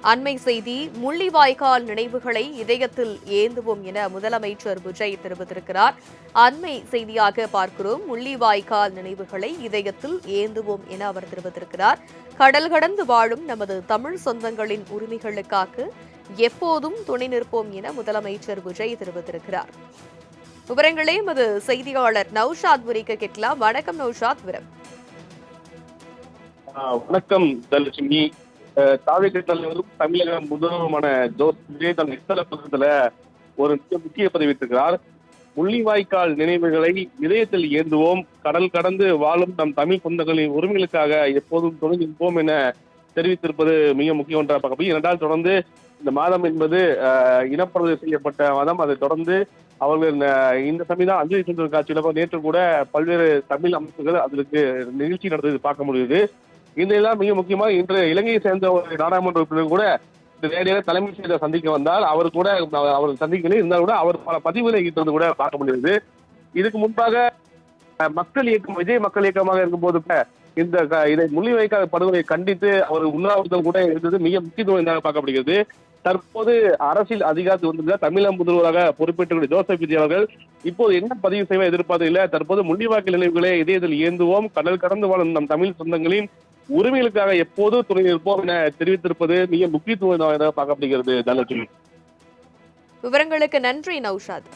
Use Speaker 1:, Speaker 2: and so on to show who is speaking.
Speaker 1: அண்மை செய்தி முள்ளிவாய்க்கால் நினைவுகளை இதயத்தில் ஏந்துவோம் என முதலமைச்சர் விஜய் தெரிவித்திருக்கிறார். அண்மை செய்தியாக பார்க்கிறோம். முள்ளிவாய்க்கால் நினைவுகளை இதயத்தில் ஏந்துவோம் என அவர் தெரிவித்திருக்கிறார். கடல் கடந்து வாழும் நமது தமிழ் சொந்தங்களின் உரிமைகளுக்காக எப்போதும் துணை நிற்போம் என முதலமைச்சர் விஜய் தெரிவித்திருக்கிறார். விவரங்களே எமது செய்தியாளர் நௌஷாத் விரிக்க கேட்கலாம். வணக்கம் நௌஷாத்.
Speaker 2: வணக்கம் தனலட்சுமி. தாவேக தலைவரும் தமிழக முதல்வருமான ஜோஸ் விஜய் தன் இஸ்தல பக்கத்துல ஒரு முக்கிய பதிவிட்டிருக்கிறார். முள்ளிவாய்க்கால் நினைவுகளை இதயத்தில் ஏந்துவோம், கடல் கடந்து வாழும் நம் தமிழ் சொந்தங்களின் உரிமைகளுக்காக எப்போதும் துணை நிற்போம் என தெரிவித்திருப்பது மிக முக்கிய ஒன்றாக பார்க்க. இரண்டால் தொடர்ந்து இந்த மாதம் என்பது இனப்படுகொலை செய்யப்பட்ட மாதம். அதை தொடர்ந்து அவர்கள் இந்த சமயம் அஞ்சலி செலுத்தும் காட்சியில நேற்று கூட பல்வேறு தமிழ் அமைப்புகள் அதற்கு நிகழ்ச்சி நடந்தது பார்க்க முடியுது. இதெல்லாம் மிக முக்கியமாக இன்று இலங்கையை சேர்ந்த ஒரு நாடாளுமன்ற உறுப்பினர் கூட நேரடியாக தலைமைச் செயலரை சந்திக்க வந்தால் அவர் கூட அவர் சந்திக்கல இருந்தால் கூட அவர் பல பதிவுகளை ஈட்டுறது கூட பார்க்க முடியுது. இதுக்கு முன்பாக மக்கள் இயக்கம் விஜய் மக்கள் இயக்கமாக இருக்கும்போது இதை முள்ளிவாய்க்கால் படுகொலை கண்டித்து அவர் உண்ணாவிரதம் கூட இருந்தது மிக முக்கியத்துவம் பார்க்கப்படுகிறது. தற்போது அரசியல் அதிகாரத்தில் வந்திருந்த தமிழக முதல்வராக பொறுப்பேற்ற ஜோசப் விஜய் அவர்கள் இப்போது என்ன பதிவு செய்வ எதிர்பார்த்ததில்லை. தற்போது முள்ளிவாய்க்கால் நினைவுகளை இதயத்தில் ஏந்துவோம், கடல் கடந்து வாழும் நம் தமிழ் சொந்தங்களின் உரிமைகளுக்காக எப்போது துணை நிற்போம் என தெரிவித்திருப்பது மிக முக்கியத்துவம் பார்க்கப்படுகிறது. தனலட்சுமி,
Speaker 1: விவரங்களுக்கு நன்றி நௌஷாத்.